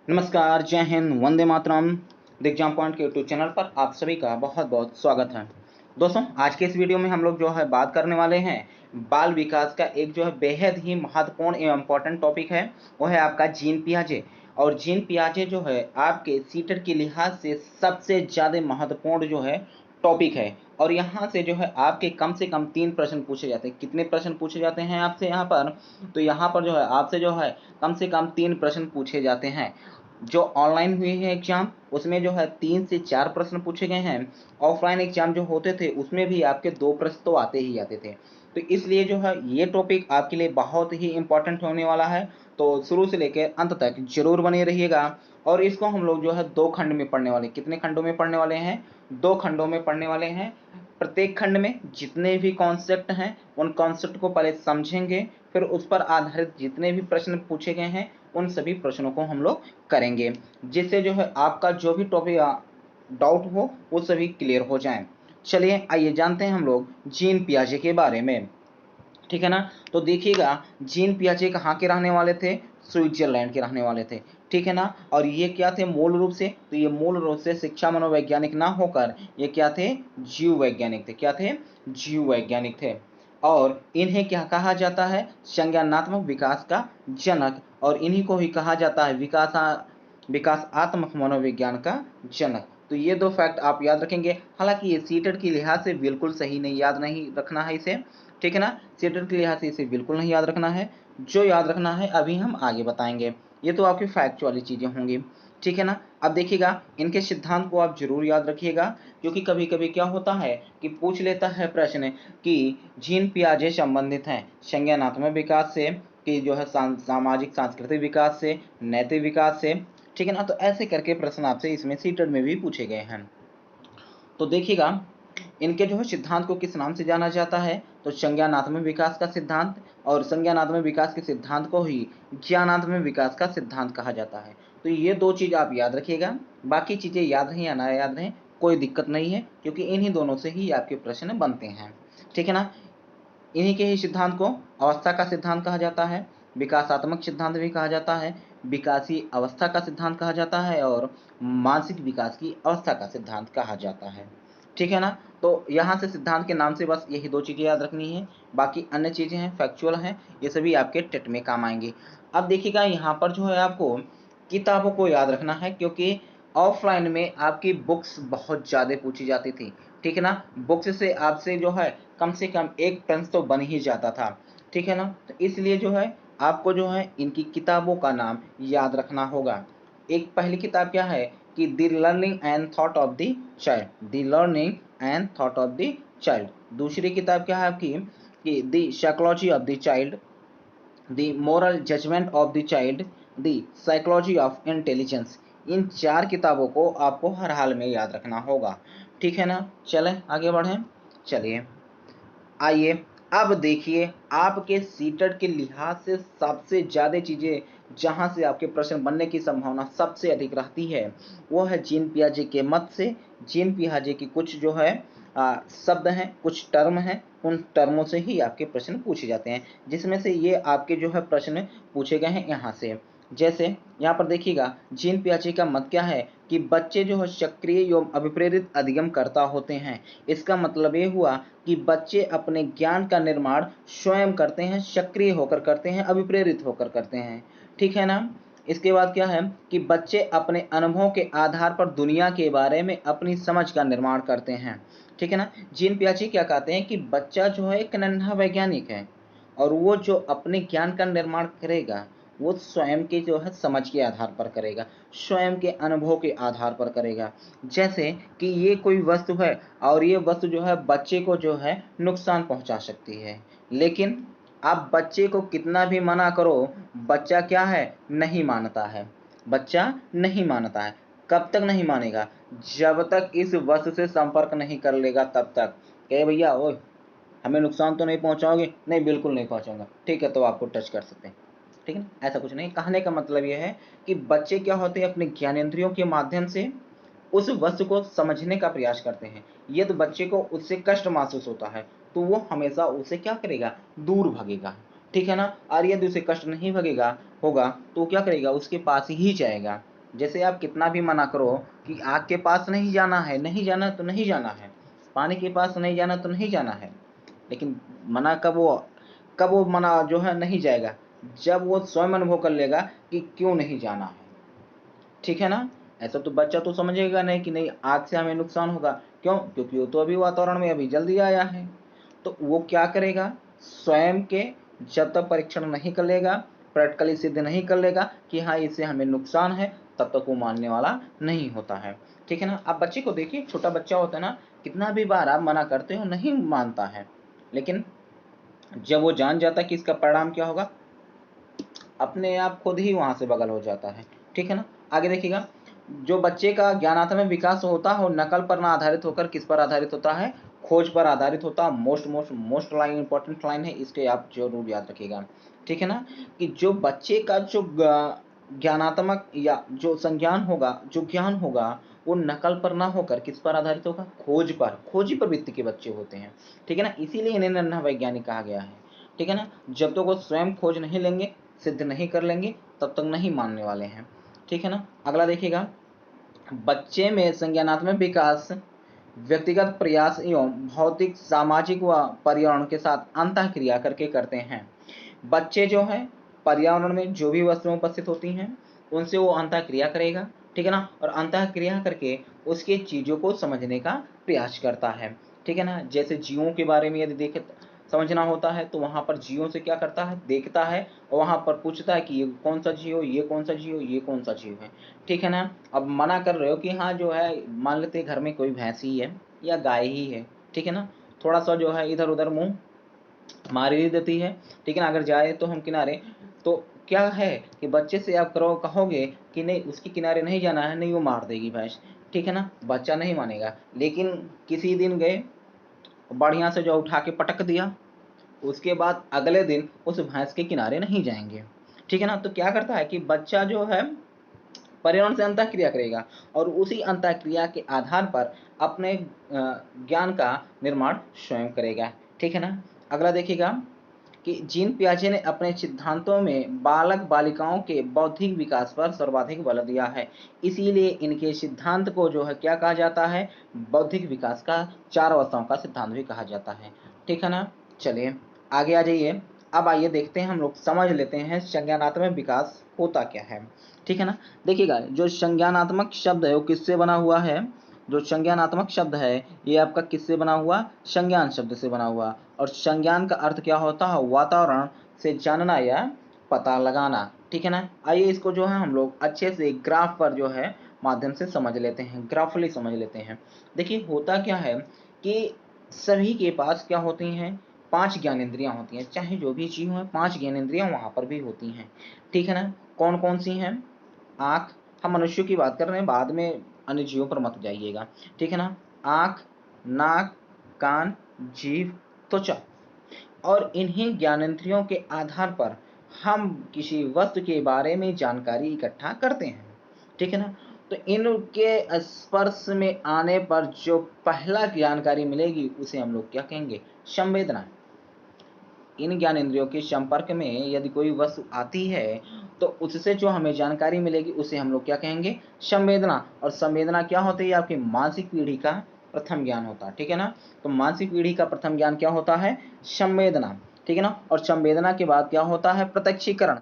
नमस्कार, जय Hind, Vande Mataram. The exam point के यूट्यूब चैनल पर आप सभी का बहुत बहुत स्वागत है। दोस्तों, आज के इस वीडियो में हम लोग जो है बात करने वाले हैं बाल विकास का एक जो है बेहद ही महत्वपूर्ण एवं इम्पॉर्टेंट टॉपिक है, वो है आपका जीन पियाजे। और जीन पियाजे जो है आपके सीटेट के लिहाज से सबसे ज़्यादा महत्वपूर्ण जो है टॉपिक है। और यहाँ से जो है आपके कम से कम 3 प्रश्न पूछे जाते हैं। कितने प्रश्न पूछे जाते हैं आपसे यहाँ पर? तो यहाँ पर जो है आपसे जो है कम से कम 3 प्रश्न पूछे जाते हैं। जो ऑनलाइन हुए हैं एग्जाम, उसमें जो है 3 से 4 प्रश्न पूछे गए हैं। ऑफलाइन एग्जाम जो होते थे उसमें भी आपके 2 प्रश्न तो आते ही आते थे। तो इसलिए जो है ये टॉपिक आपके लिए बहुत ही इम्पोर्टेंट होने वाला है। तो शुरू से लेकर अंत तक जरूर बने रहिएगा। और इसको हम लोग जो है 2 खंड में पढ़ने वाले। कितने खंडों में पढ़ने वाले हैं? 2 खंडों में पढ़ने वाले हैं। प्रत्येक खंड में जितने भी कॉन्सेप्ट हैं उन कॉन्सेप्ट को पहले समझेंगे, फिर उस पर आधारित जितने भी प्रश्न पूछे गए हैं उन सभी प्रश्नों को हम लोग करेंगे, जिससे जो है आपका जो भी टॉपिक डाउट हो वो सभी क्लियर हो जाएं। चलिए आइए जानते हैं हम लोग जीन पियाजे के बारे में। ठीक है ना? तो देखिएगा, जीन पियाजे कहाँ के रहने वाले थे? स्विट्जरलैंड के रहने वाले थे। ठीक है ना? और ये क्या थे मूल रूप से? तो ये मूल रूप से शिक्षा मनोवैज्ञानिक ना होकर ये क्या थे? जीव वैज्ञानिक थे। क्या थे? जीव वैज्ञानिक थे। और इन्हें क्या कहा जाता है? संज्ञानात्मक विकास का जनक। और इन्हीं को ही कहा जाता है विकासात्मक मनोविज्ञान का जनक। तो ये 2 फैक्ट आप याद रखेंगे। हालांकि ये सीटेट के लिहाज से बिल्कुल सही नहीं, याद नहीं रखना है इसे। ठीक है ना? सीटेट के लिहाज से इसे बिल्कुल नहीं याद रखना है। जो याद रखना है अभी हम आगे बताएंगे। ये तो आपकी फैक्ट वाली चीजें होंगी। ठीक है ना? अब देखिएगा, इनके सिद्धांत को आप जरूर याद रखिएगा, क्योंकि कभी कभी क्या होता है कि पूछ लेता है प्रश्न कि जीन पियाजे संबंधित हैं संज्ञानात्मक विकास से, कि जो है सामाजिक सांस्कृतिक विकास से, नैतिक विकास से। ठीक है ना? तो ऐसे करके प्रश्न आपसे इसमें सीटेट में भी पूछे गए हैं। तो देखिएगा, इनके जो है सिद्धांत को किस नाम से जाना जाता है? तो संज्ञानात्मक विकास का सिद्धांत। और संज्ञानात्मक विकास के सिद्धांत को ही ज्ञानात्मक विकास का सिद्धांत कहा जाता है। तो ये 2 चीज आप याद रखिएगा। बाकी चीजें याद रहें या ना याद रहें कोई दिक्कत नहीं है, क्योंकि इन्हीं दोनों से ही आपके प्रश्न बनते हैं। ठीक है ना? इन्हीं के ही सिद्धांत को अवस्था का सिद्धांत कहा जाता है, विकासात्मक सिद्धांत भी कहा जाता है, विकासीय अवस्था का सिद्धांत कहा जाता है, और मानसिक विकास की अवस्था का सिद्धांत कहा जाता है। ठीक है ना? तो यहाँ से सिद्धांत के नाम से बस यही 2 चीजें याद रखनी है। बाकी अन्य चीजें हैं, फैक्चुअल हैं, ये सभी आपके टेट में काम आएंगी। अब देखिएगा, यहाँ पर जो है आपको किताबों को याद रखना है, क्योंकि ऑफलाइन में आपकी बुक्स बहुत ज़्यादा पूछी जाती थी। ठीक है ना? बुक्स से आपसे जो है कम से कम 1 प्रश्न तो बन ही जाता था। ठीक है ना? तो इसलिए जो है आपको जो है इनकी किताबों का नाम याद रखना होगा। एक पहली किताब क्या है कि the learning and thought of the child, the learning and thought of the child. दूसरी किताब क्या है आपकी कि the psychology of the child, the moral judgement of the child, the psychology of intelligence. इन 4 किताबों को आपको हर हाल में याद रखना होगा। ठीक है ना? चलें आगे बढ़ें। चलिए आइए, अब देखिए, आपके सीटेट के लिहाज से सबसे ज़्यादा चीज़ें जहाँ से आपके प्रश्न बनने की संभावना सबसे अधिक रहती है, वो है जीन पियाजे के मत से। जीन पियाजे की कुछ जो है शब्द हैं, कुछ टर्म हैं, उन टर्मों से ही आपके प्रश्न पूछे जाते हैं, जिसमें से ये आपके जो है प्रश्न पूछे गए हैं यहाँ से। जैसे यहाँ पर देखिएगा, जीन पियाजे का मत क्या है कि बच्चे जो है सक्रिय एवं अभिप्रेरित अधिगमकर्ता होते हैं। इसका मतलब ये हुआ कि बच्चे अपने ज्ञान का निर्माण स्वयं करते हैं, सक्रिय होकर करते हैं, अभिप्रेरित होकर करते हैं। ठीक है ना? इसके बाद क्या है कि बच्चे अपने अनुभवों के आधार पर दुनिया के बारे में अपनी समझ का निर्माण करते हैं। ठीक है ना? जीन पियाजे क्या कहते हैं कि बच्चा जो है एक नन्हा वैज्ञानिक है, और वो जो अपने ज्ञान का निर्माण करेगा वो स्वयं के जो है समझ के आधार पर करेगा, स्वयं के अनुभव के आधार पर करेगा। जैसे कि ये कोई वस्तु है, और ये वस्तु जो है बच्चे को जो है नुकसान पहुंचा सकती है, लेकिन आप बच्चे को कितना भी मना करो, बच्चा क्या है? नहीं मानता है। बच्चा नहीं मानता है। कब तक नहीं मानेगा? जब तक इस वस्तु से संपर्क नहीं कर लेगा तब तक। कहे भैया ओए, हमें नुकसान तो नहीं पहुंचाओगे? नहीं, बिल्कुल नहीं पहुंचाऊंगा। ठीक है, तो आपको टच कर सकते हैं। ठीक है ना? ऐसा कुछ नहीं, कहने का मतलब यह है कि बच्चे क्या होते हैं, अपने ज्ञानेंद्रियों के माध्यम से उस वस्तु को समझने का प्रयास करते हैं। यदि बच्चे को उससे कष्ट महसूस होता है तो वो हमेशा उसे क्या करेगा? दूर भागेगा। ठीक है ना? और यदि उसे कष्ट नहीं भगेगा होगा तो क्या करेगा? उसके पास ही जाएगा। जैसे आप कितना भी मना करो कि आग के पास नहीं जाना है, नहीं जाना तो नहीं जाना है, पानी के पास नहीं जाना तो नहीं जाना है, लेकिन मना कब वो मना जो है नहीं जाएगा, जब वो स्वयं अनुभव कर लेगा कि क्यों नहीं जाना है। ठीक है ना। ऐसा तो बच्चा तो समझेगा नहीं कि नहीं आग से हमें नुकसान होगा, क्यों, क्योंकि वो तो अभी वातावरण में अभी जल्दी आया है। तो वो क्या करेगा, स्वयं के जब तक परीक्षण नहीं कर लेगा, प्रैक्टिकली सिद्ध नहीं कर लेगा कि हाँ इससे हमें नुकसान है, तब तक वो मानने वाला नहीं होता है। ठीक है ना। आप बच्चे को देखिए, छोटा बच्चा होता है ना, कितना भी बार आप मना करते हो नहीं मानता है, लेकिन जब वो जान जाता है कि इसका परिणाम क्या होगा, अपने आप खुद ही वहां से बगल हो जाता है। ठीक है ना। आगे देखिएगा, जो बच्चे का ज्ञानात्मक विकास होता है वो नकल पर ना आधारित होकर किस पर आधारित होता है, खोज पर आधारित होता है। मोस्ट लाइन इंपॉर्टेंट लाइन है, इसके आप जरूर याद रखिएगा। ठीक है ना। कि जो बच्चे का जो ज्ञानात्मक या जो संज्ञान होगा, जो ज्ञान होगा, वो नकल पर ना होकर किस पर आधारित होगा, खोज पर, खोजी प्रवृत्ति के बच्चे होते हैं। ठीक है ना। इसीलिए इन्हें नन्हा वैज्ञानिक कहा गया है। ठीक है ना। जब तक वो स्वयं खोज नहीं लेंगे, सिद्ध नहीं कर लेंगे, तब तक नहीं मानने वाले हैं। ठीक है ना। अगला देखिएगा, बच्चे में संज्ञानात्मक विकास व्यक्तिगत प्रयास एवं भौतिक, सामाजिक व पर्यावरण के साथ अंतःक्रिया करके करते हैं। बच्चे जो है पर्यावरण में जो भी वस्तुएं उपस्थित होती हैं उनसे वो अंतःक्रिया करेगा। ठीक है ना। और अंतःक्रिया करके उसके चीजों को समझने का प्रयास करता है। ठीक है ना। जैसे जीवों के बारे में यदि देखे समझना होता है तो वहां पर जीवों से क्या करता है, देखता है और वहां पर पूछता है कि ये कौन सा जीव, ये कौन सा जीव, ये कौन सा जीव है। ठीक है ना। अब मना कर रहे हो कि हाँ जो है, मान लेते हैं घर में कोई भैंस ही है या गाय ही है। ठीक है ना। थोड़ा सा जो है इधर उधर मुंह मार ही देती है। ठीक है ना। अगर जाए तो हम किनारे, तो क्या है कि बच्चे से आप करो कहोगे कि नहीं उसके किनारे नहीं जाना है, नहीं वो मार देगी भैंस। ठीक है ना। बच्चा नहीं मानेगा, लेकिन किसी दिन गए, बढ़िया से जो उठा के पटक दिया, उसके बाद अगले दिन उस भैंस के किनारे नहीं जाएंगे। ठीक है ना। तो क्या करता है कि बच्चा जो है पर्यावरण से अंतःक्रिया करेगा और उसी अंतःक्रिया के आधार पर अपने ज्ञान का निर्माण स्वयं करेगा। ठीक है ना। अगला देखिएगा कि जीन पियाजे ने अपने सिद्धांतों में बालक बालिकाओं के बौद्धिक विकास पर सर्वाधिक बल दिया है। इसीलिए इनके सिद्धांत को जो है क्या कहा जाता है, बौद्धिक विकास का 4 अवस्थाओं का सिद्धांत भी कहा जाता है। ठीक है ना। चलिए आगे आ जाइए। अब आइए देखते हैं, हम लोग समझ लेते हैं संज्ञानात्मक विकास होता क्या है। ठीक है ना। देखिएगा, जो संज्ञानात्मक शब्द है वो किससे बना हुआ है, जो संज्ञानात्मक शब्द है ये आपका किससे बना हुआ, संज्ञान शब्द से बना हुआ। और संज्ञान का अर्थ क्या होता है, वातावरण से जानना या पता लगाना। ठीक है ना। आइए इसको जो है हम लोग अच्छे से ग्राफ पर जो है माध्यम से समझ लेते हैं, ग्राफली समझ लेते हैं। देखिए होता क्या है कि सभी के पास क्या होती हैं, 5 ज्ञानेंद्रियां होती हैं, चाहे जो भी चीज हो 5 ज्ञानेंद्रियां वहां पर भी होती हैं। ठीक है ना। कौन कौन सी हैं, आँख, हम मनुष्यों की बात कर रहे हैं, बाद में अन्य जीवों पर मत जाइएगा। ठीक है ना। आँख, नाक, कान, जीभ, त्वचा, और इन्हीं ज्ञानेंद्रियों के आधार पर हम किसी वस्तु के बारे में जानकारी इकट्ठा करते हैं। ठीक है ना। तो इनके स्पर्श में आने पर जो पहला जानकारी मिलेगी उसे हम लोग क्या कहेंगे, संवेदना। इन ज्ञान इंद्रियों के संपर्क में यदि कोई वस्तु आती है तो उससे जो हमें जानकारी मिलेगी उसे हम लोग क्या कहेंगे, संवेदना। और संवेदना क्या होती है, आपकी मानसिक पीढ़ी का प्रथम ज्ञान होता है। ठीक है ना। तो मानसिक पीढ़ी का प्रथम ज्ञान क्या होता है, संवेदना। ठीक है ना। और संवेदना के बाद क्या होता है, प्रत्यक्षीकरण।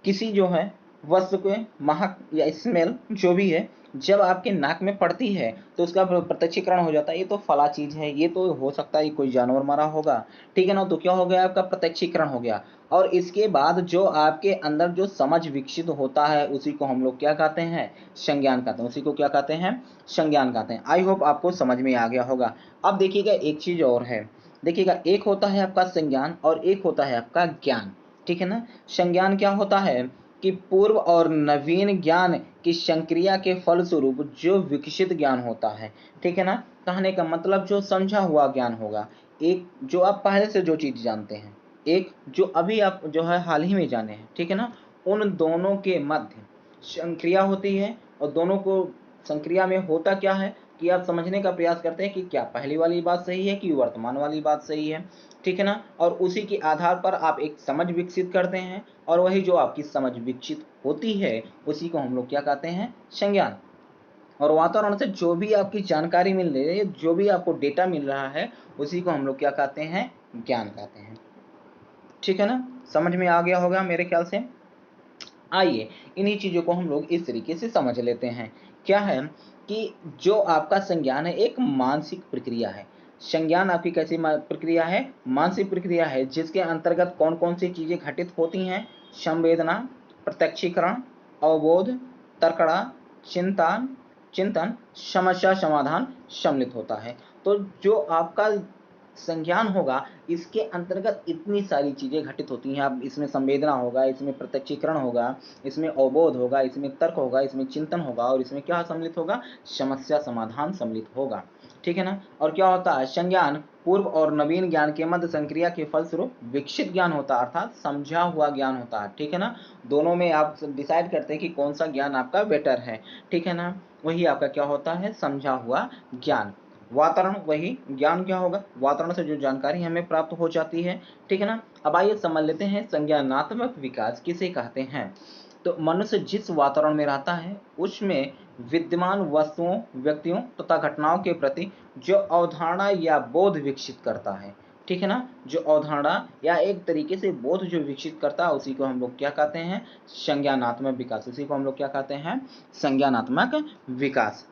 किसी जो है वस्तु के महक या स्मेल जो भी है जब आपके नाक में पड़ती है तो उसका प्रत्यक्षीकरण हो जाता है, ये तो फला चीज है, ये तो हो सकता है कोई जानवर मरा होगा। ठीक है ना। तो क्या हो गया, आपका प्रत्यक्षीकरण हो गया। और इसके बाद जो आपके अंदर जो समझ विकसित होता है उसी को हम लोग क्या कहते हैं, संज्ञान कहते हैं। उसी को क्या कहते हैं, संज्ञान कहते हैं। आई होप आपको समझ में आ गया होगा। अब देखिएगा एक चीज और है, देखिएगा एक होता है आपका संज्ञान और एक होता है आपका ज्ञान। ठीक है ना। संज्ञान क्या होता है कि पूर्व और नवीन ज्ञान की संक्रिया के फलस्वरूप जो विकसित ज्ञान होता है। ठीक है ना। कहने का मतलब जो समझा हुआ ज्ञान होगा, एक जो आप पहले से जो चीज जानते हैं, एक जो अभी आप जो है हाल ही में जाने हैं। ठीक है ना। उन दोनों के मध्य संक्रिया होती है और दोनों को संक्रिया में होता क्या है, कि आप समझने का प्रयास करते हैं कि क्या पहली वाली बात सही है कि वर्तमान वाली बात सही है, ठीक है ना। और उसी के आधार पर आप एक समझ विकसित करते हैं, और वही जो आपकी समझ विकसित होती है उसी को हम लोग क्या कहते हैं, संज्ञान। और वातावरण से जो भी आपकी जानकारी मिल रही है, जो भी आपको डेटा मिल रहा है, उसी को हम लोग क्या कहते हैं, ज्ञान कहते हैं, ठीक है ना। समझ में आ गया होगा मेरे ख्याल से। आइए इन्हीं चीज़ों को हम लोग इस तरीके से समझ लेते हैं। क्या है कि जो आपका संज्ञान है एक मानसिक प्रक्रिया है। संज्ञान आपकी कैसी प्रक्रिया है, मानसिक प्रक्रिया है, जिसके अंतर्गत कौन कौन सी चीज़ें घटित होती हैं, संवेदना, प्रत्यक्षीकरण, अवबोध, तर्कणा, चिंतन चिंतन, समस्या समाधान सम्मिलित होता है। तो जो आपका संज्ञान होगा, इसके अंतर्गत इतनी सारी चीज़ें घटित होती हैं। अब इसमें संवेदना होगा, इसमें प्रत्यक्षीकरण होगा, इसमें अवबोध होगा, इसमें तर्क होगा, इसमें चिंतन होगा, और इसमें क्या सम्मिलित होगा, समस्या समाधान सम्मिलित होगा, ठीक है ना। और क्या होता है, संज्ञान पूर्व और नवीन ज्ञान के मध्य संक्रिया के फलस्वरूप विकसित ज्ञान होता है, अर्थात समझा हुआ ज्ञान होता है, ठीक है ना। दोनों में आप डिसाइड करते हैं कि कौन सा ज्ञान आपका बेटर है, ठीक है ना। वही आपका क्या होता है, समझा हुआ ज्ञान। वातावरण, वही ज्ञान क्या होगा, वातावरण से जो जानकारी हमें प्राप्त हो जाती है, ठीक है ना। अब आइए समझ लेते हैं संज्ञानात्मक विकास किसे कहते हैं। तो मनुष्य जिस वातावरण में रहता है उसमें विद्यमान वस्तुओं, व्यक्तियों तथा घटनाओं के प्रति जो अवधारणा या बोध विकसित करता है, ठीक है ना। जो अवधारणा या एक तरीके से बोध जो विकसित करता है उसी को हम लोग क्या कहते हैं, संज्ञानात्मक विकास। उसी को हम लोग क्या कहते हैं, संज्ञानात्मक विकास,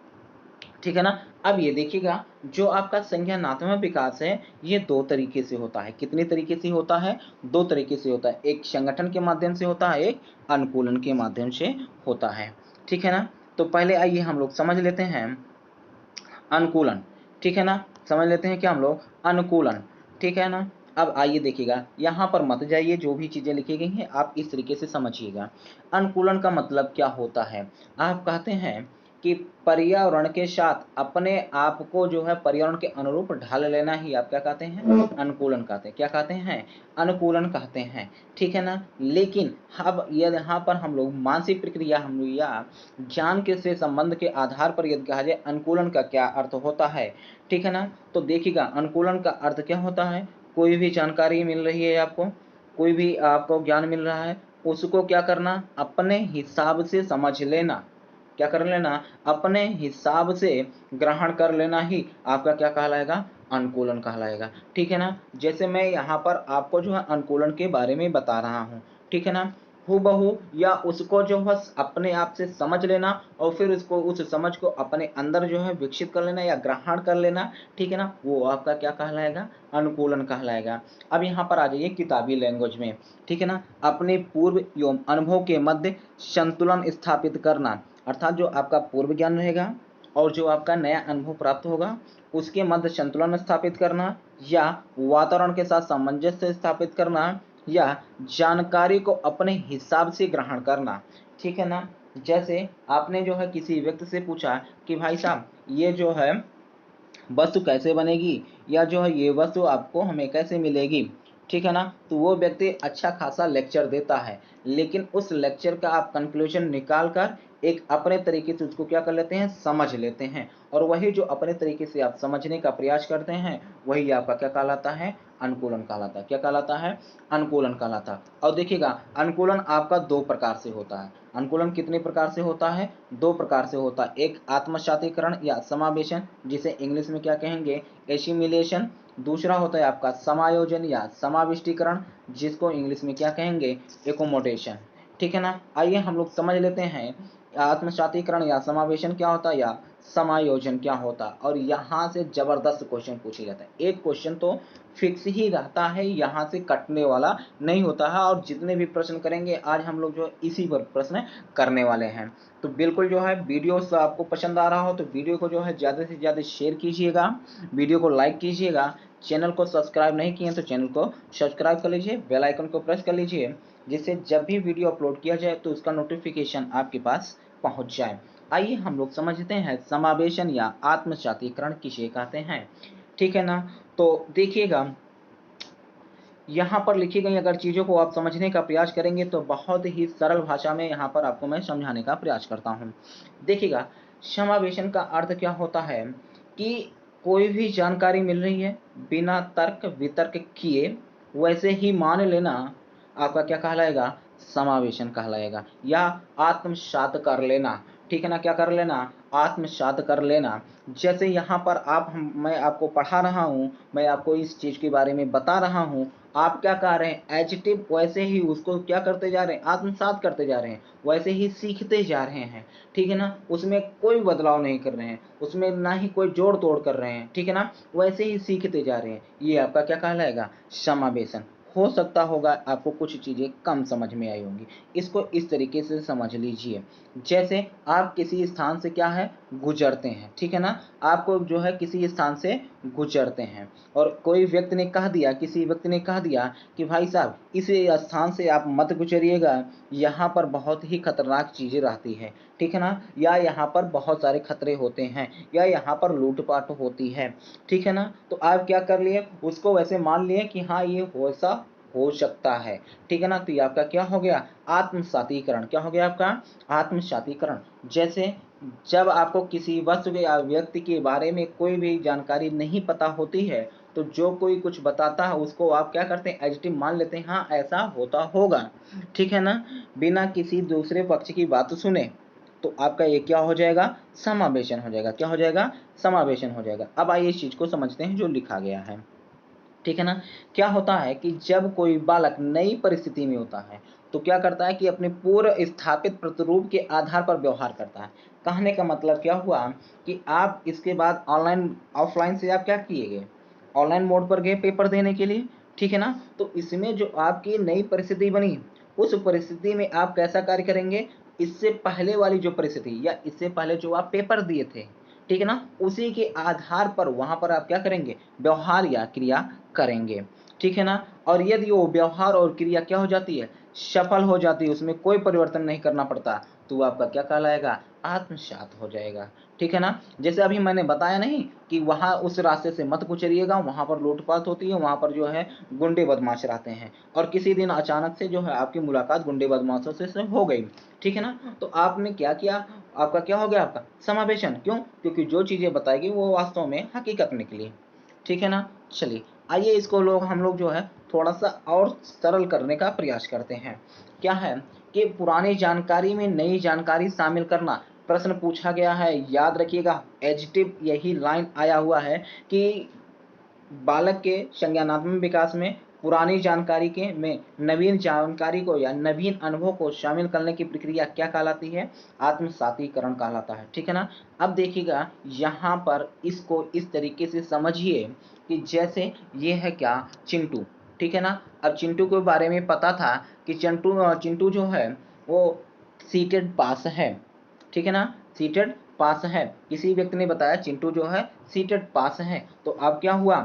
ठीक है ना। अब ये देखिएगा, जो आपका संज्ञानात्मक विकास है ये दो तरीके से होता है। कितने तरीके से होता है, दो तरीके से होता है। एक संगठन के माध्यम से होता है, एक अनुकूलन के माध्यम से होता है, ठीक है ना। तो पहले आइए हम लोग समझ लेते हैं अनुकूलन, ठीक है ना। समझ लेते हैं क्या हम लोग, अनुकूलन, ठीक है ना। अब आइए देखिएगा, यहाँ पर मत जाइए, जो भी चीज़ें लिखी गई हैं आप इस तरीके से समझिएगा। अनुकूलन का मतलब क्या होता है, आप कहते हैं कि पर्यावरण के साथ अपने आप को जो है पर्यावरण के अनुरूप ढाल लेना ही आप क्या कहते हैं, अनुकूलन कहते हैं। क्या कहते हैं, अनुकूलन कहते हैं, ठीक है ना। लेकिन अब यहाँ पर हम लोग मानसिक प्रक्रिया हम लोग या ज्ञान के से संबंध के आधार पर यदि कहा जाए अनुकूलन का क्या अर्थ होता है, ठीक है ना। तो देखिएगा, अनुकूलन का अर्थ क्या होता है, कोई भी जानकारी मिल रही है आपको, कोई भी आपको ज्ञान मिल रहा है, उसको क्या करना, अपने हिसाब से समझ लेना। क्या कर लेना, अपने हिसाब से ग्रहण कर लेना ही आपका क्या कहलाएगा, अनुकूलन कहलाएगा, ठीक है ना। जैसे मैं यहाँ पर आपको जो है अनुकूलन के बारे में बता रहा हूँ, ठीक है ना। हूबहू या उसको जो है अपने आप से समझ लेना और फिर उसको उस समझ को अपने अंदर जो है विकसित कर लेना या ग्रहण कर लेना, ठीक है ना, वो आपका क्या कहलाएगा, अनुकूलन कहलाएगा। अब यहाँ पर आ जाइए किताबी लैंग्वेज में, ठीक है ना। अपने पूर्व एवं अनुभव के मध्य संतुलन स्थापित करना, अर्थात जो आपका पूर्व ज्ञान रहेगा और जो आपका नया अनुभव प्राप्त होगा उसके मध्य संतुलन स्थापित करना, या वातावरण के साथ सामंजस्य स्थापित करना, या जानकारी को अपने हिसाब से ग्रहण करना, ठीक है ना। जैसे आपने जो है किसी व्यक्ति से पूछा कि भाई साहब ये जो है वस्तु कैसे बनेगी, या जो है ये वस्तु आपको हमें कैसे मिलेगी, ठीक है ना। तो वो व्यक्ति अच्छा खासा लेक्चर देता है, लेकिन उस लेक्चर का आप कंक्लूजन निकाल कर एक अपने तरीके से उसको क्या कर लेते हैं, समझ लेते हैं। और वही जो अपने तरीके से आप समझने का प्रयास करते हैं वही आपका क्या कहलाता है, अनुकूलन कहलाता है। क्या कहलाता है, अनुकूलन कहलाता है। और देखिएगा, अनुकूलन आपका दो प्रकार से होता है। अनुकूलन कितने प्रकार से होता है, दो प्रकार से होता है। एक आत्मसातीकरण या समावेशन, जिसे इंग्लिश में क्या कहेंगे, एसिमिलेशन। दूसरा होता है आपका समायोजन या समाविष्टीकरण, जिसको इंग्लिश में क्या कहेंगे, एकोमोडेशन, ठीक है ना। आइए हम लोग समझ लेते हैं आत्मसातीकरण या समावेशन क्या होता है या समायोजन क्या होता है। और यहाँ से जबरदस्त क्वेश्चन पूछे जाता है। एक क्वेश्चन तो फिक्स ही रहता है, यहाँ से कटने वाला नहीं होता है। और जितने भी प्रश्न करेंगे आज हम लोग जो इसी पर प्रश्न करने वाले हैं। तो बिल्कुल जो है वीडियो से आपको पसंद आ रहा हो तो वीडियो को जो है ज़्यादा से ज़्यादा शेयर कीजिएगा, वीडियो को लाइक कीजिएगा। चैनल को सब्सक्राइब नहीं किए तो चैनल को सब्सक्राइब कर लीजिए, बेल आइकन को प्रेस कर लीजिए, जिससे जब भी वीडियो अपलोड किया जाए तो उसका नोटिफिकेशन आपके पास पहुंच जाए। आइए हम लोग समझते हैं समावेशन या आत्मसातीकरण किसे कहते हैं, ठीक है ना। तो देखिएगा, यहाँ पर लिखी गई अगर चीज़ों को आप समझने का प्रयास करेंगे तो बहुत ही सरल भाषा में यहाँ पर आपको मैं समझाने का प्रयास करता हूँ। देखिएगा, समावेशन का अर्थ क्या होता है कि कोई भी जानकारी मिल रही है बिना तर्क वितर्क किए वैसे ही मान लेना आपका क्या कहलाएगा, समावेशन कहलाएगा, या आत्मसात कर लेना। ठीक है ना, क्या कर लेना, आत्मसात कर लेना। जैसे यहाँ पर मैं आपको पढ़ा रहा हूँ, मैं आपको इस चीज के बारे में बता रहा हूँ, आप क्या कह रहे हैं, एडजेक्टिव वैसे ही उसको क्या करते जा रहे हैं, आत्मसात करते जा रहे हैं, वैसे ही सीखते जा रहे हैं। ठीक है ना, उसमें कोई बदलाव नहीं कर रहे हैं, उसमें ना ही कोई जोड़ तोड़ कर रहे हैं। ठीक है ना, वैसे ही सीखते जा रहे हैं। ये आपका क्या कहलाएगा, समावेशन। हो सकता होगा आपको कुछ चीज़ें कम समझ में आई होंगी, इसको इस तरीके से समझ लीजिए। जैसे आप किसी स्थान से क्या है, गुजरते हैं। ठीक है ना, आपको जो है किसी स्थान से गुजरते हैं और कोई व्यक्ति ने कह दिया, किसी व्यक्ति ने कह दिया कि भाई साहब इस स्थान से आप मत गुजरिएगा, यहाँ पर बहुत ही खतरनाक चीज़ें रहती है। ठीक है ना, या यहाँ पर बहुत सारे खतरे होते हैं, या यहाँ पर लूटपाट होती है। ठीक है ना, तो आप क्या कर लिए, उसको वैसे मान लिए कि हाँ ये वैसा हो सकता है। ठीक है ना, तो ये आपका क्या हो गया, आत्मसातीकरण। क्या हो गया आपका, आत्मसातीकरण। जैसे जब आपको किसी वस्तु के या व्यक्ति के बारे में कोई भी जानकारी नहीं पता होती है, तो जो कोई कुछ बताता है उसको आप क्या करते हैं, एडजेक्टिव मान लेते हैं, हाँ ऐसा होता होगा। ठीक है ना, बिना किसी दूसरे पक्ष की बात सुने, तो आपका ये क्या हो जाएगा, समावेशन हो जाएगा। क्या हो जाएगा, समावेशन हो जाएगा। अब आइए इस चीज को समझते हैं जो लिखा गया है। ठीक है ना, क्या होता है कि जब कोई बालक नई परिस्थिति में होता है तो क्या करता है कि अपने पूर्व स्थापित प्रतिरूप के आधार पर व्यवहार करता है। कहने का मतलब क्या हुआ कि आप इसके बाद ऑनलाइन ऑफलाइन से आप क्या किए गए, ऑनलाइन मोड पर गए पेपर देने के लिए। ठीक है ना, तो इसमें जो आपकी नई परिस्थिति बनी, उस परिस्थिति में आप कैसा कार्य करेंगे, इससे पहले वाली जो परिस्थिति या इससे पहले जो आप पेपर दिए थे, ठीक है ना, उसी के आधार पर वहां पर आप क्या करेंगे, व्यवहार या क्रिया करेंगे। ठीक है ना, और यदि वो व्यवहार और क्रिया क्या हो जाती है, सफल हो जाती है, उसमें कोई परिवर्तन नहीं करना पड़ता, तो आपका क्या कहलाएगा, आत्मसात हो जाएगा। ठीक है ना, जैसे अभी मैंने बताया नहीं कि वहां उस रास्ते से मत गुजरिएगा, वहां पर लूटपाट होती है, वहां पर जो है गुंडे बदमाश रहते हैं, और किसी दिन अचानक से जो है आपकी मुलाकात गुंडे बदमाशों से हो गई। ठीक है ना, तो आपने क्या किया, आपका क्या हो गया, आपका समावेशन। क्यों, क्योंकि जो चीजें बताएगी वो वास्तव में हकीकत निकली। ठीक है ना, चलिए आइए इसको हम लोग जो है थोड़ा सा और सरल करने का प्रयास करते हैं। क्या है कि पुरानी जानकारी में नई जानकारी शामिल करना, प्रश्न पूछा गया है, याद रखिएगा एडजेक्टिव यही लाइन आया हुआ है कि बालक के संज्ञानात्मक विकास में पुरानी जानकारी के में नवीन जानकारी को या नवीन अनुभव को शामिल करने की प्रक्रिया क्या कहलाती है, आत्मसातीकरण कहलाता है। ठीक है ना, अब देखिएगा यहाँ पर इसको इस तरीके से समझिए कि जैसे ये है क्या, चिंटू। ठीक है ना, अब चिंटू के बारे में पता था कि चिंटू जो है वो सीटेड पास है। ठीक है ना, सीटेड पास है, किसी व्यक्ति ने बताया चिंटू जो है सीटेड पास है, तो अब क्या हुआ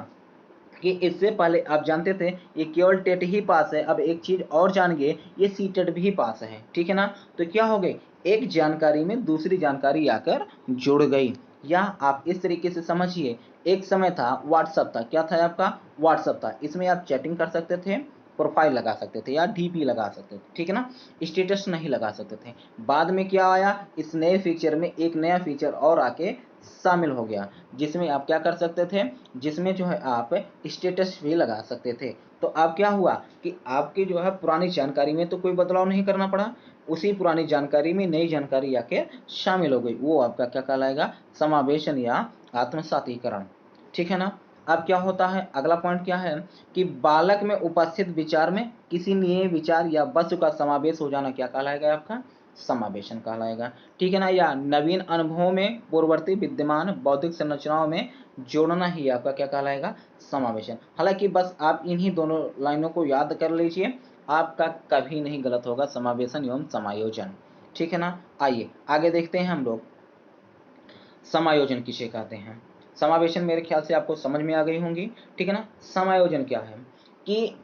कि इससे पहले आप जानते थे ये केवल टेट ही पास है, अब एक चीज और जानिए, ये सीटेड भी पास है। ठीक है ना, तो क्या हो गई, एक जानकारी में दूसरी जानकारी आकर जुड़ गई। या आप इस तरीके से समझिए, एक समय था व्हाट्सअप था, क्या था आपका, व्हाट्सअप था, इसमें आप चैटिंग कर सकते थे, प्रोफाइल लगा सकते थे या डीपी लगा सकते थे। ठीक है ना, स्टेटस नहीं लगा सकते थे। बाद में क्या आया, इस नए फीचर में एक नया फीचर और आके शामिल हो गया, जिसमें आप क्या कर सकते थे, जिसमें जो है आप स्टेटस भी लगा सकते थे। तो अब क्या हुआ कि आपकी जो है पुरानी जानकारी में तो कोई बदलाव नहीं करना पड़ा, उसी पुरानी जानकारी में नई जानकारी आके शामिल हो गई, वो आपका क्या कहलाएगा, समावेशन या आत्मसातीकरण। ठीक है ना, अब क्या होता है, अगला पॉइंट क्या है कि बालक में उपस्थित विचार में किसी नए विचार या वस्तु का समावेश हो जाना क्या कहलाएगा, आपका समावेशन कहलाएगा। ठीक है ना, या नवीन अनुभवों में पूर्ववर्ती विद्यमान बौद्धिक संरचनाओं में जोड़ना ही आपका क्या कहलाएगा, समावेशन। हालांकि बस आप इन्हीं दोनों लाइनों को याद कर लीजिए, आपका कभी नहीं गलत होगा, समावेशन एवं समायोजन। ठीक है ना, आइए आगे देखते हैं हम लोग, समायोजन किसे कहते हैं। समावेशन मेरे ख्याल से आपको समझ में आ गई होंगी। ठीक है ना, समायोजन क्या है कि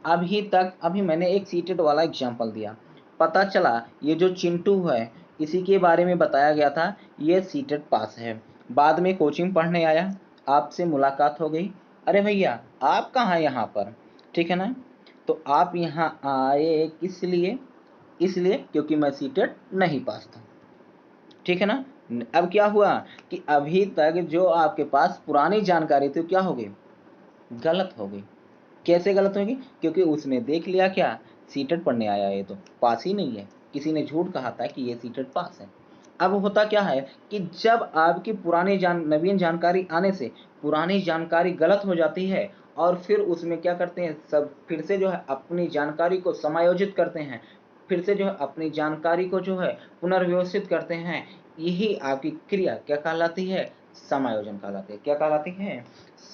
अभी मैंने एक सीटेड वाला एग्जांपल दिया, पता चला ये जो चिंटू है इसी के बारे में बताया गया था, ये सीटेड पास है। बाद में कोचिंग पढ़ने आया, आपसे मुलाकात हो गई, अरे भैया आप कहाँ हैं यहाँ पर। ठीक है ना, तो आप यहाँ आए किस लिए, इसलिए क्योंकि मैं सीटेड नहीं पास था। ठीक है ना, अब क्या हुआ कि अभी तक जो आपके पास पुरानी जानकारी थी, क्या हो गई, गलत हो गई। कैसे गलत होगी, क्योंकि उसने देख लिया क्या, सीटेट पढ़ने आया है, तो पास ही नहीं है, किसी ने झूठ कहा था कि ये सीटेट पास है। अब होता क्या है कि जब आपकी नवीन जानकारी आने से पुरानी जानकारी गलत हो जाती है, और फिर उसमें क्या करते हैं, सब फिर से जो है अपनी जानकारी को समायोजित करते हैं, फिर से जो है अपनी जानकारी को जो है पुनर्व्यवस्थित करते हैं। यही आपकी क्रिया क्या कहलाती है, समायोजन कहलाती है। क्या कहलाती है,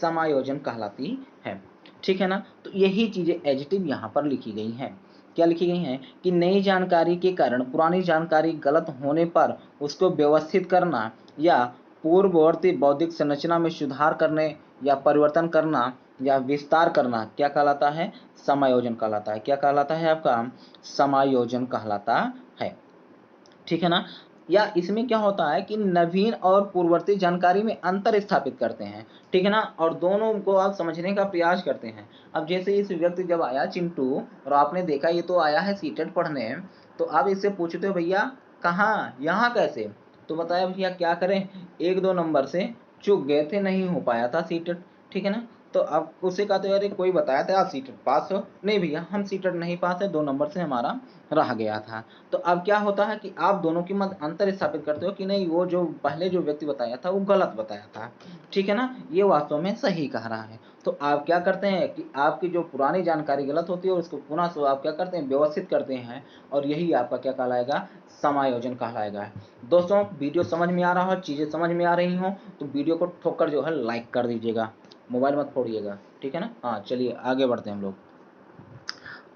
समायोजन कहलाती है। ठीक है ना। तो यही चीजें एडिटिव यहाँ पर लिखी गई हैं। क्या लिखी गई हैं कि नई जानकारी के कारण पुरानी जानकारी गलत होने पर उसको व्यवस्थित करना या पूर्ववर्ती बौद्धिक संरचना में सुधार करने या परिवर्तन करना या विस्तार करना क्या कहलाता है, समायोजन कहलाता है। क्या कहलाता है आपका, समायोजन कहलाता है। ठीक है ना। या इसमें क्या होता है कि नवीन और पूर्ववर्ती जानकारी में अंतर स्थापित करते हैं। ठीक है ना। और दोनों को आप समझने का प्रयास करते हैं। अब जैसे इस व्यक्ति जब आया चिंटू, और आपने देखा ये तो आया है सीटेट पढ़ने, तो आप इससे पूछते हो भैया कहाँ, यहाँ कैसे, तो बताया भैया क्या करें, 1-2 नंबर से चूक गए थे, नहीं हो पाया था सीटेट। ठीक है ना। तो अब उससे कहते हो अरे कोई बताया था आप सीटेट पास हो, नहीं भैया हम सीटेट नहीं पास है, 2 नंबर से हमारा रह गया था। तो अब क्या होता है कि आप दोनों के मध्य अंतर स्थापित करते हो कि नहीं, वो जो पहले जो व्यक्ति बताया था वो गलत बताया था। ठीक है ना, ये वास्तव में सही कह रहा है। तो आप क्या करते हैं कि आपकी जो पुरानी जानकारी गलत होती है उसको पुनः से आप क्या करते हैं, व्यवस्थित करते हैं, और यही आपका क्या कहलाएगा, समायोजन कहलाएगा। दोस्तों वीडियो समझ में आ रहा हो, चीजें समझ में आ रही हो, तो वीडियो को ठोकर जो है लाइक कर दीजिएगा, मोबाइल मत फोड़िएगा। ठीक है ना। हाँ चलिए आगे बढ़ते हैं हम लोग।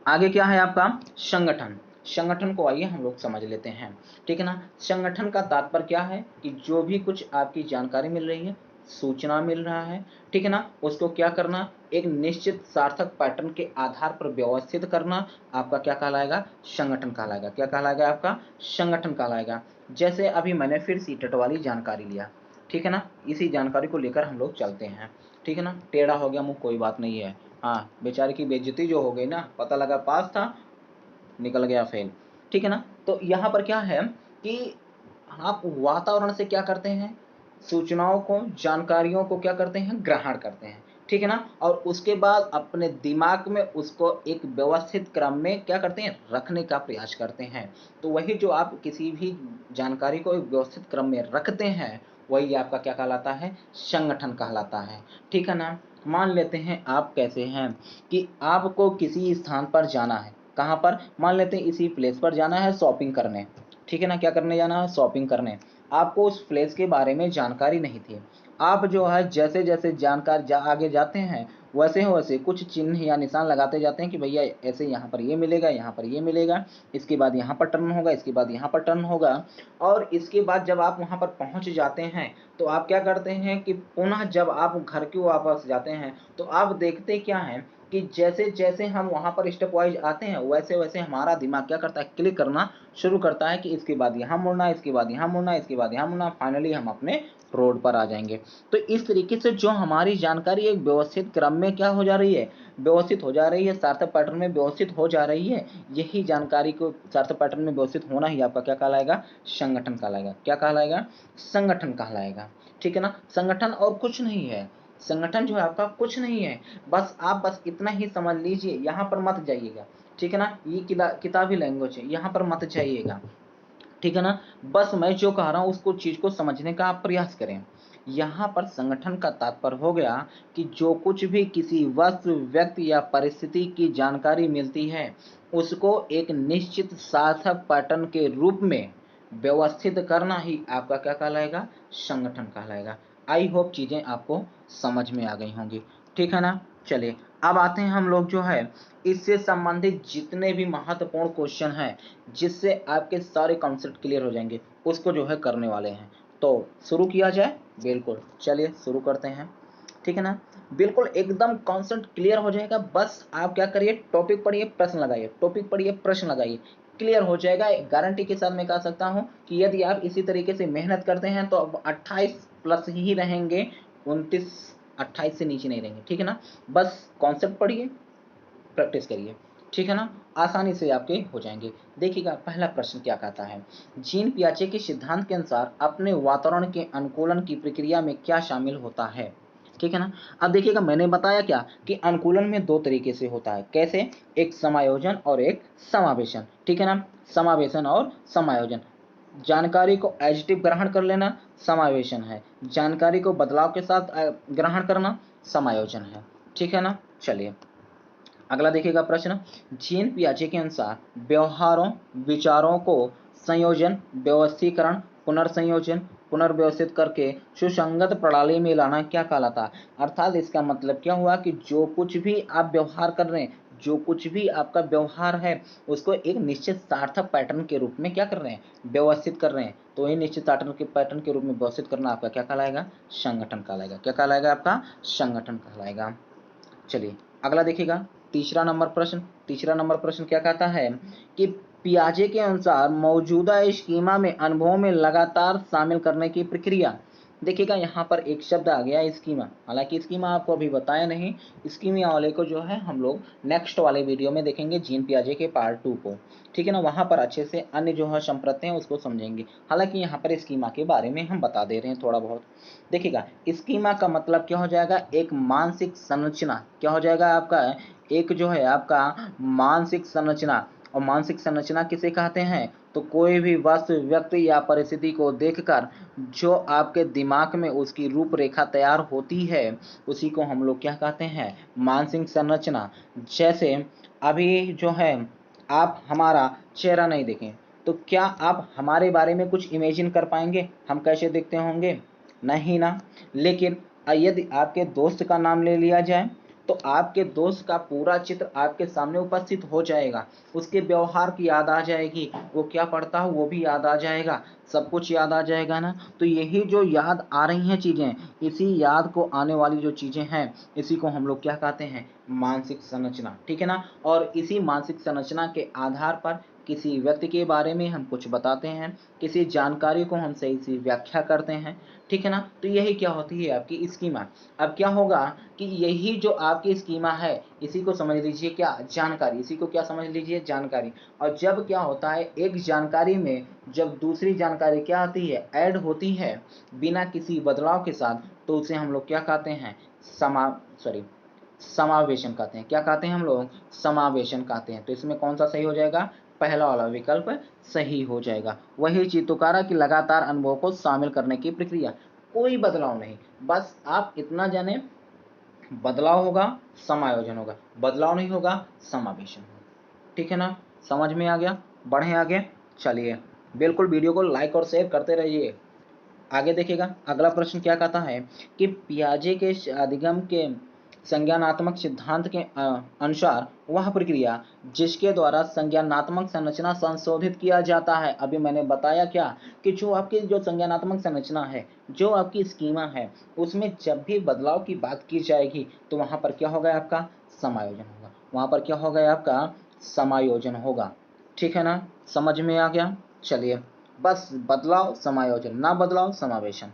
आगे क्या है आपका, संगठन। संगठन को आइए हम लोग समझ लेते हैं। ठीक है ना। संगठन का तात्पर्य क्या है कि जो भी कुछ आपकी जानकारी मिल रही है, सूचना मिल रहा है, ठीक है ना, उसको क्या करना, एक निश्चित सार्थक पैटर्न के आधार पर व्यवस्थित करना आपका क्या कहलाएगा, संगठन कहलाएगा। क्या कहलाएगा आपका, संगठन कहलाएगा। जैसे अभी मैंने फिर सीटेट वाली जानकारी लिया, ठीक है ना, इसी जानकारी को लेकर हम लोग चलते हैं। ठीक है ना। टेढ़ा हो गया मुंह, कोई बात नहीं है। हाँ बेचारे की बेइज्जती जो हो गई ना, पता लगा पास था निकल गया फेल। ठीक है ना। तो यहाँ पर क्या है कि आप वातावरण से क्या करते हैं, सूचनाओं को, जानकारियों को क्या करते हैं, ग्रहण करते हैं। ठीक है ना। और उसके बाद अपने दिमाग में उसको एक व्यवस्थित क्रम में क्या करते हैं, रखने का प्रयास करते हैं। तो वही जो आप किसी भी जानकारी को एक व्यवस्थित क्रम में रखते हैं, वही आपका क्या कहलाता है, संगठन कहलाता है। ठीक है ना। मान लेते हैं आप कैसे हैं कि आपको किसी स्थान पर जाना है, कहाँ पर, मान लेते हैं इसी प्लेस पर जाना है शॉपिंग करने। ठीक है ना, क्या करने जाना है, शॉपिंग करने। आपको उस प्लेस के बारे में जानकारी नहीं थी। आप जो है जैसे जैसे जानकार आगे जाते हैं, वैसे वैसे कुछ चिन्ह या निशान लगाते जाते हैं कि भैया ऐसे यहाँ पर ये मिलेगा, यहाँ पर ये मिलेगा, इसके बाद यहाँ पर टर्न होगा, इसके बाद यहाँ पर टर्न होगा। और इसके बाद जब आप वहाँ पर पहुँच जाते हैं, तो आप क्या करते हैं कि पुनः जब आप घर की वापस जाते हैं, तो आप देखते क्या हैं कि जैसे जैसे हम वहाँ पर स्टेप वाइज आते हैं, वैसे वैसे हमारा दिमाग क्या करता है, क्लिक करना शुरू करता है कि इसके बाद यहाँ मुड़ना, इसके बाद यहाँ मुड़ना, इसके बाद यहाँ मुड़ना, फाइनली हम अपने रोड पर आ जाएंगे। तो इस तरीके से जो हमारी जानकारी एक व्यवस्थित क्रम में क्या हो जा रही है, व्यवस्थित हो जा रही है, सार्थक पैटर्न में व्यवस्थित हो जा रही है। यही जानकारी को सार्थक पैटर्न में व्यवस्थित होना ही आपका क्या कहलाएगा, संगठन कहलाएगा। क्या कहलाएगा, संगठन कहलाएगा। ठीक है ना। संगठन और कुछ नहीं है, संगठन जो है आपका कुछ नहीं है, बस इतना ही समझ लीजिए, यहाँ पर मत जाइएगा। ठीक है ना। ये किताबी लैंग्वेज है, यहाँ पर मत जाइएगा। ठीक है ना। बस मैं जो कह रहा हूँ उसको चीज को समझने का आप प्रयास करें। यहाँ पर संगठन का तात्पर्य हो गया कि जो कुछ भी किसी वस्तु, व्यक्ति या परिस्थिति की जानकारी मिलती है, उसको एक निश्चित सार्थक पैटर्न के रूप में व्यवस्थित करना ही आपका क्या कहलाएगा, संगठन कहलाएगा। आई होप चीजें आपको समझ में आ गई होंगी। ठीक है ना। चलिए अब आते हैं हम लोग जो है इससे संबंधित जितने भी महत्वपूर्ण क्वेश्चन हैं, जिससे आपके सारे कॉन्सेप्ट क्लियर हो जाएंगे, उसको जो है करने वाले हैं। तो शुरू किया जाए, बिल्कुल चलिए शुरू करते हैं। ठीक है ना। बिल्कुल एकदम कॉन्सेप्ट क्लियर हो जाएगा। बस आप क्या करिए, टॉपिक पढ़िए, प्रश्न लगाइए, टॉपिक पढ़िए, प्रश्न लगाइए, क्लियर हो जाएगा। गारंटी के साथ मैं कह सकता हूं कि यदि आप इसी तरीके से मेहनत करते हैं तो अब 28 प्लस ही रहेंगे, 29 28 से नीचे नहीं रहेंगे। ठीक है ना। बस कॉन्सेप्ट पढ़िए, प्रैक्टिस करिए। ठीक है ना, आसानी से आपके हो जाएंगे। देखिएगा पहला प्रश्न क्या कहता है, जीन पियाजे के सिद्धांत के अनुसार अपने वातावरण के अनुकूलन की प्रक्रिया में क्या शामिल होता है। ठीक है ना, अब देखिएगा मैंने बताया क्या कि अनुकूलन में दो तरीके से होता है, कैसे, एक समायोजन और एक समावेशन। ठीक है ना, समावेशन और समायोजन, जानकारी को एडिटिव ग्रहण कर लेना समावेशन है, जानकारी को बदलाव के साथ ग्रहण करना समायोजन है। ठीक है ना, चलिए अगला देखिएगा प्रश्न, जीन पियाजे के अनुसार व्यवहारों विचारों को संयोजन व्यवस्थीकरण पुनर्संयोजन पुनर्व्यवस्थित करके सुसंगत प्रणाली में लाना क्या कहलाता है। अर्थात इसका मतलब क्या हुआ कि जो कुछ भी आप व्यवहार कर रहे हैं, जो कुछ भी आपका व्यवहार है, उसको एक निश्चित सार्थक पैटर्न के रूप में क्या कर रहे हैं, व्यवस्थित कर रहे हैं। तो ये निश्चित पैटर्न के रूप में व्यवस्थित करना आपका क्या कहलाएगा, संगठन कहलाएगा। क्या कहलाएगा, आपका संगठन कहलाएगा। चलिए अगला देखिएगा तीसरा नंबर प्रश्न क्या कहता है कि पियाजे के अनुसार मौजूदा स्कीमा में अनुभवों में लगातार शामिल करने की प्रक्रिया। देखिएगा यहाँ पर एक शब्द आ गया स्कीमा, हालांकि स्कीमा आपको अभी बताया नहीं, स्कीमा वाले को जो है हम लोग नेक्स्ट वाले वीडियो में देखेंगे, जीन पियाजे के पार्ट 2 को। ठीक है ना, वहाँ पर अच्छे से अन्य जो है संप्रत्यय हैं उसको समझेंगे, हालांकि यहाँ पर स्कीमा के बारे में हम बता दे रहे हैं थोड़ा बहुत। देखिएगा स्कीमा का मतलब क्या हो जाएगा, एक मानसिक संरचना। क्या हो जाएगा आपका, एक जो है आपका मानसिक संरचना। और मानसिक संरचना किसे कहते हैं, तो कोई भी वस्तु व्यक्ति या परिस्थिति को देखकर जो आपके दिमाग में उसकी रूपरेखा तैयार होती है, उसी को हम लोग क्या कहते हैं, मानसिक संरचना। जैसे अभी जो है आप हमारा चेहरा नहीं देखें, तो क्या आप हमारे बारे में कुछ इमेजिन कर पाएंगे, हम कैसे दिखते होंगे, नहीं ना। लेकिन यदि आपके दोस्त का नाम ले लिया जाए, तो आपके दोस्त का पूरा चित्र आपके सामने उपस्थित हो जाएगा, उसके व्यवहार की याद आ जाएगी, वो क्या पढ़ता है वो भी याद आ जाएगा, सब कुछ याद आ जाएगा ना। तो यही जो याद आ रही हैं चीज़ें, इसी याद को आने वाली जो चीज़ें हैं, इसी को हम लोग क्या कहते हैं, मानसिक संरचना। ठीक है ना, और इसी मानसिक संरचना के आधार पर किसी व्यक्ति के बारे में हम कुछ बताते हैं, किसी जानकारी को हम सही से व्याख्या करते हैं। ठीक है ना, तो यही क्या होती है आपकी स्कीमा। अब क्या होगा कि यही जो आपकी स्कीमा है, इसी को समझ लीजिए क्या, जानकारी। इसी को क्या समझ लीजिए, जानकारी। और जब क्या होता है, एक जानकारी में जब दूसरी जानकारी क्या आती है, ऐड होती है बिना किसी बदलाव के साथ, तो उसे हम लोग क्या कहते हैं, समावेशन कहते हैं। क्या कहते हैं हम लोग, समावेशन कहते हैं। तो इसमें कौन सा सही हो जाएगा, पहला वाला विकल्प सही हो जाएगा। वही चित्तोकारा की लगातार अनुभव को शामिल करने की प्रक्रिया, कोई बदलाव नहीं, बस आप इतना जाने, बदलाव होगा समायोजन होगा, बदलाव नहीं होगा समावेशन होगा। ठीक है ना, समझ में आ गया, बढ़े आगे। चलिए बिल्कुल वीडियो को लाइक और शेयर करते रहिए। आगे देखिएगा अगला प्रश्न क्या कहता है कि पियाजे के अधिगम के संज्ञानात्मक सिद्धांत के अनुसार वह प्रक्रिया जिसके द्वारा संज्ञानात्मक संरचना संशोधित किया जाता है। अभी मैंने बताया क्या कि जो आपकी जो संज्ञानात्मक संरचना है, जो आपकी स्कीमा है, उसमें जब भी बदलाव की बात की जाएगी तो वहां पर क्या होगा, आपका समायोजन होगा। वहां पर क्या होगा, आपका समायोजन होगा। ठीक है ना, समझ में आ गया। चलिए बस बदलाव समायोजन, ना बदलाव समावेशन।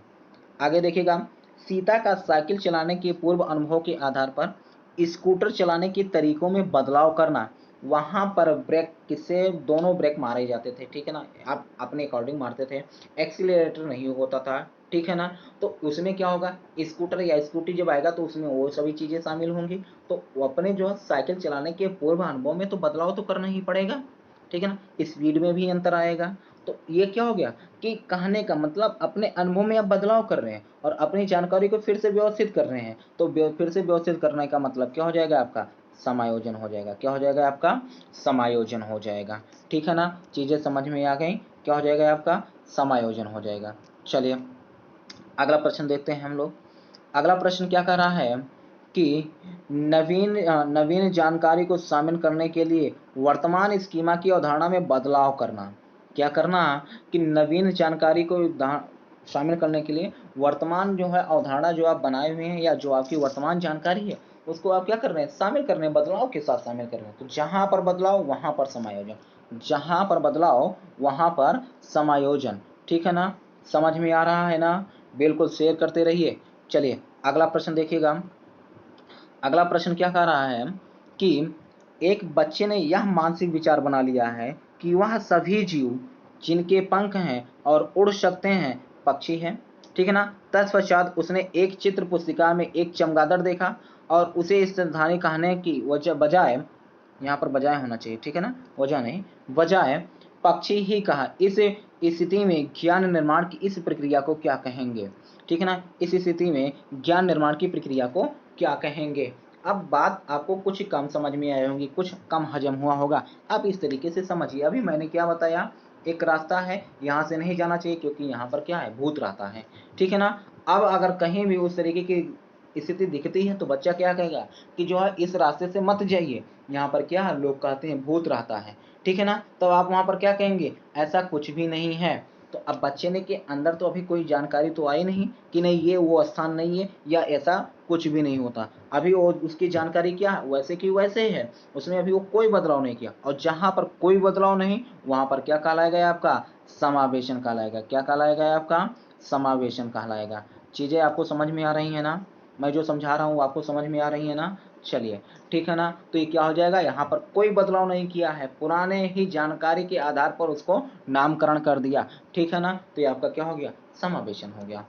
आगे देखिएगा, सीता का साइकिल चलाने के पूर्व अनुभव के आधार पर स्कूटर चलाने के तरीकों में बदलाव करना। वहां पर ब्रेक किससे, दोनों ब्रेक मारे जाते थे। ठीक है ना, आप अपने अकॉर्डिंग मारते थे, एक्सीलरेटर नहीं होता था। ठीक है ना, तो उसमें क्या होगा, स्कूटर या स्कूटी जब आएगा तो उसमें वो सभी चीजें शामिल होंगी। तो वो अपने जो है साइकिल चलाने के पूर्व अनुभव में तो बदलाव तो करना ही पड़ेगा। ठीक है ना, स्पीड में भी अंतर आएगा। तो ये क्या हो गया कि कहने का मतलब अपने अनुभव में आप बदलाव कर रहे हैं और अपनी जानकारी को फिर से व्यवस्थित कर रहे हैं। तो फिर से व्यवस्थित करने का मतलब क्या हो जाएगा, आपका समायोजन हो जाएगा। क्या हो जाएगा, आपका समायोजन हो जाएगा। ठीक है ना, चीजें समझ में आ गई, क्या हो जाएगा, आपका समायोजन हो जाएगा। चलिए अगला प्रश्न देखते हैं हम लोग। अगला प्रश्न क्या कह रहा है कि नवीन जानकारी को शामिल करने के लिए वर्तमान स्कीमा की अवधारणा में बदलाव करना। क्या करना कि नवीन जानकारी को शामिल करने के लिए वर्तमान जो है अवधारणा जो आप बनाए हुए हैं या जो आपकी वर्तमान जानकारी है, उसको आप क्या कर रहे हैं, शामिल कर रहे हैं, बदलाव के साथ शामिल कर रहे हैं। तो जहां पर बदलाव वहां पर समायोजन, जहां पर बदलाव वहां पर समायोजन। ठीक है ना, समझ में आ रहा है ना, बिल्कुल शेयर करते रहिए। चलिए अगला प्रश्न देखिएगा। अगला प्रश्न क्या कह रहा है कि एक बच्चे ने यह मानसिक विचार बना लिया है कि वह सभी जीव जिनके पंख हैं और उड़ सकते हैं पक्षी हैं। ठीक है ना। तत्पश्चात उसने एक चित्र पुस्तिका में एक चमगादड़ देखा और उसे इस कहानी कहने की वजह बजाय, यहाँ पर बजाय होना चाहिए, ठीक है ना, वजह नहीं, बजाय पक्षी ही कहा। इस स्थिति में ज्ञान निर्माण की इस प्रक्रिया को क्या कहेंगे? ठीक है ना, इस स्थिति में ज्ञान निर्माण की प्रक्रिया को क्या कहेंगे? अब बात आपको कुछ कम समझ में आई होगी, कुछ कम हजम हुआ होगा। अब इस तरीके से समझिए, अभी मैंने क्या बताया, एक रास्ता है, यहाँ से नहीं जाना चाहिए क्योंकि यहाँ पर क्या है, भूत रहता है। ठीक है ना। अब अगर कहीं भी उस तरीके की स्थिति दिखती है तो बच्चा क्या कहेगा कि जो है इस रास्ते से मत जाइए, यहाँ पर क्या है, लोग कहते हैं भूत रहता है। ठीक है ना। तो आप वहाँ पर क्या कहेंगे, ऐसा कुछ भी नहीं है। तो अब बच्चे ने के अंदर तो अभी कोई जानकारी तो आई नहीं कि नहीं ये वो स्थान नहीं है या ऐसा कुछ भी नहीं होता। अभी वो उसकी जानकारी क्या है, वैसे की वैसे ही है, उसने अभी वो कोई बदलाव नहीं किया। और जहाँ पर कोई बदलाव नहीं, वहाँ पर क्या कहलाएगा आपका, समावेशन कहलाएगा। क्या कहलाएगा आपका, समावेशन कहलाएगा। चीज़ें आपको समझ में आ रही है ना, मैं जो समझा रहा हूँ आपको समझ में आ रही है ना? चलिए ठीक है ना। तो ये क्या हो जाएगा, यहाँ पर कोई बदलाव नहीं किया है, पुराने ही जानकारी के आधार पर उसको नामकरण कर दिया। ठीक है ना। तो ये आपका क्या हो गया, समावेशन हो गया।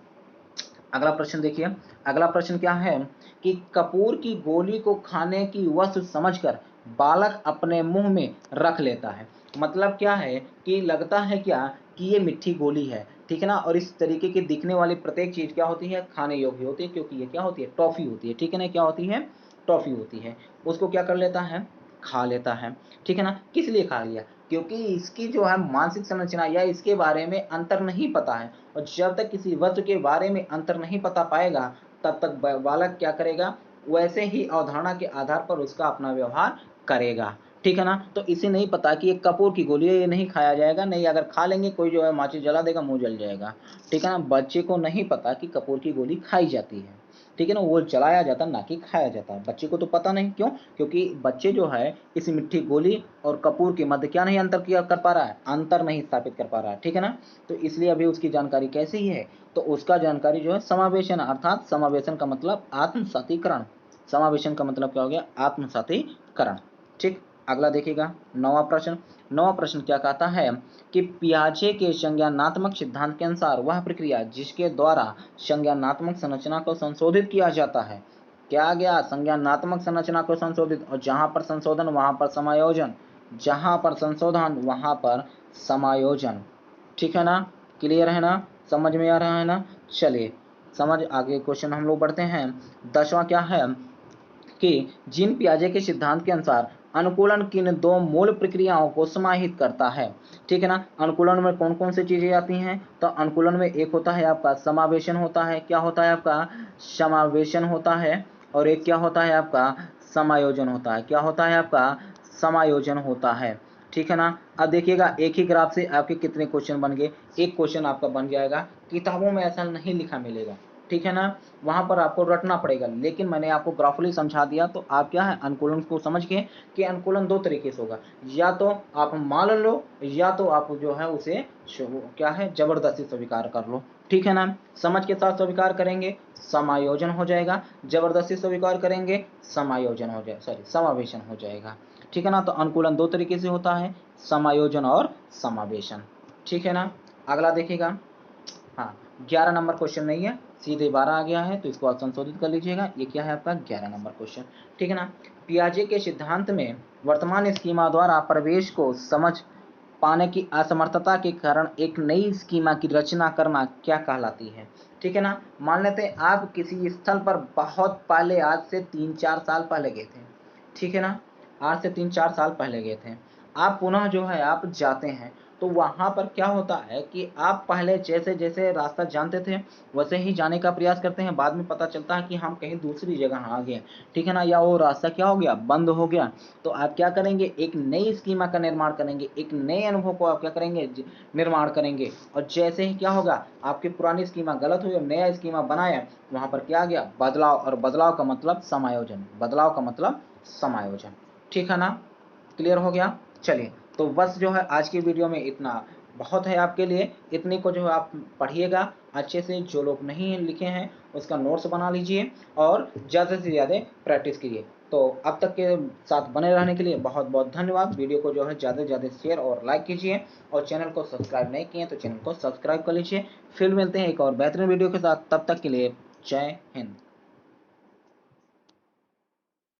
अगला प्रश्न देखिए, अगला प्रश्न क्या है कि कपूर की गोली को खाने की वस्तु समझकर बालक अपने मुंह में रख लेता है। मतलब क्या है कि लगता है क्या कि ये मिट्टी गोली है। ठीक है ना। और इस तरीके की दिखने वाली प्रत्येक चीज क्या होती है, खाने योग्य होती है, क्योंकि ये क्या होती है, टॉफी होती है। ठीक है ना, क्या होती है, टॉफी होती है। उसको क्या कर लेता है, खा लेता है। ठीक है ना। किस लिए खा लिया, क्योंकि इसकी जो है मानसिक संरचना या इसके बारे में अंतर नहीं पता है। और जब तक किसी वस्तु के बारे में अंतर नहीं पता पाएगा तब तक बालक क्या करेगा, वैसे ही अवधारणा के आधार पर उसका अपना व्यवहार करेगा। ठीक है ना। तो इसे नहीं पता कि ये कपूर की गोली है, ये नहीं खाया जाएगा, नहीं अगर खा लेंगे कोई जो है माचिस जला देगा, मुंह जल जाएगा। ठीक है ना। बच्चे को नहीं पता कि कपूर की गोली खाई जाती है। ठीक है ना, वो जलाया जाता ना कि खाया जाता है। बच्चे को तो पता नहीं, क्यों, क्योंकि बच्चे जो है इस मिट्टी गोली और कपूर के मध्य क्या नहीं अंतर किया कर पा रहा है, अंतर नहीं स्थापित कर पा रहा है। ठीक है ना। तो इसलिए अभी उसकी जानकारी कैसी है, तो उसका जानकारी जो है समावेशन, अर्थात समावेशन का मतलब आत्मसातीकरण। समावेशन का मतलब क्या हो गया, आत्मसातीकरण। ठीक। अगला देखिएगा, नौवां प्रश्न। नौवां प्रश्न क्या कहता है कि पियाजे के संज्ञानात्मक सिद्धांत के अनुसार वह प्रक्रिया जिसके द्वारा संज्ञानात्मक संरचना को संशोधित किया जाता है, क्या गया, संज्ञानात्मक संरचना को संशोधित, और जहां पर संशोधन वहां पर समायोजन, जहां पर संशोधन वहां पर समायोजन। ठीक है ना, क्लियर है ना, समझ में आ रहा है ना? चलिए समझ, आगे क्वेश्चन हम लोग बढ़ते हैं। 10वां क्या है कि जीन पियाजे के सिद्धांत के अनुसार अनुकूलन किन दो मूल प्रक्रियाओं को समाहित करता है। ठीक है ना। अनुकूलन में कौन कौन सी चीजें आती हैं, तो अनुकूलन में एक होता है आपका समावेशन होता है, क्या होता है आपका, समावेशन होता है, और एक क्या होता है आपका, समायोजन होता है। क्या होता है आपका, समायोजन होता है। ठीक है ना। अब देखिएगा एक ही ग्राफ से आपके कितने क्वेश्चन बन गए, एक क्वेश्चन आपका बन जाएगा। किताबों में ऐसा नहीं लिखा मिलेगा। ठीक है ना, वहां पर आपको रटना पड़ेगा, लेकिन मैंने आपको ग्राफुली समझा दिया। तो आप क्या है, अनुकूलन को समझ के कि अनुकूलन दो तरीके से होगा, या तो आप मान लो या तो आप जो है उसे क्या है, जबरदस्ती स्वीकार कर लो। ठीक है ना। समझ के साथ स्वीकार करेंगे समायोजन हो जाएगा, जबरदस्ती स्वीकार करेंगे समायोजन हो जाए, सॉरी समावेशन हो जाएगा। ठीक है ना। तो अनुकूलन दो तरीके से होता है, समायोजन और समावेशन। ठीक है ना। अगला देखिएगा, हाँ 11 नंबर क्वेश्चन नहीं है, सीधे 12 आ गया है, तो इसको आप संशोधित कर लीजिएगा। ये क्या है आपका 11 नंबर क्वेश्चन। ठीक है ना। पियाजे के सिद्धांत में वर्तमान स्कीमा द्वारा प्रवेश को समझ पाने की असमर्थता के कारण एक नई स्कीमा की रचना करना क्या कहलाती है। ठीक है ना। मान लेते हैं आप किसी स्थल पर बहुत पहले, आज से 3-4 साल पहले गए थे। ठीक है ना, आज से 3-4 साल पहले गए थे। आप पुनः जो है आप जाते हैं, तो वहां पर क्या होता है कि आप पहले जैसे जैसे रास्ता जानते थे वैसे ही जाने का प्रयास करते हैं, बाद में पता चलता है कि हम कहीं दूसरी जगह आ गए। ठीक है ना, या वो रास्ता क्या हो गया, बंद हो गया। तो आप क्या करेंगे, एक नई स्कीमा का निर्माण करेंगे, एक नए अनुभव को आप क्या करेंगे, निर्माण करेंगे। और जैसे ही क्या होगा, आपकी पुरानी स्कीमा गलत हुई और नया स्कीमा बनाया, वहां पर क्या आ गया, बदलाव। और बदलाव का मतलब समायोजन, बदलाव का मतलब समायोजन। ठीक है ना, क्लियर हो गया। चलिए, तो बस जो है आज की वीडियो में इतना बहुत है आपके लिए। इतने को जो है आप पढ़िएगा अच्छे से, जो लोग नहीं लिखे हैं उसका नोट्स बना लीजिए और ज़्यादा से ज़्यादा प्रैक्टिस कीजिए। तो अब तक के साथ बने रहने के लिए बहुत बहुत धन्यवाद। वीडियो को जो है ज़्यादा से ज़्यादा शेयर और लाइक कीजिए, और चैनल को सब्सक्राइब नहीं किए तो चैनल को सब्सक्राइब कर लीजिए। फिर मिलते हैं एक और बेहतरीन वीडियो के साथ, तब तक के लिए जय हिंद।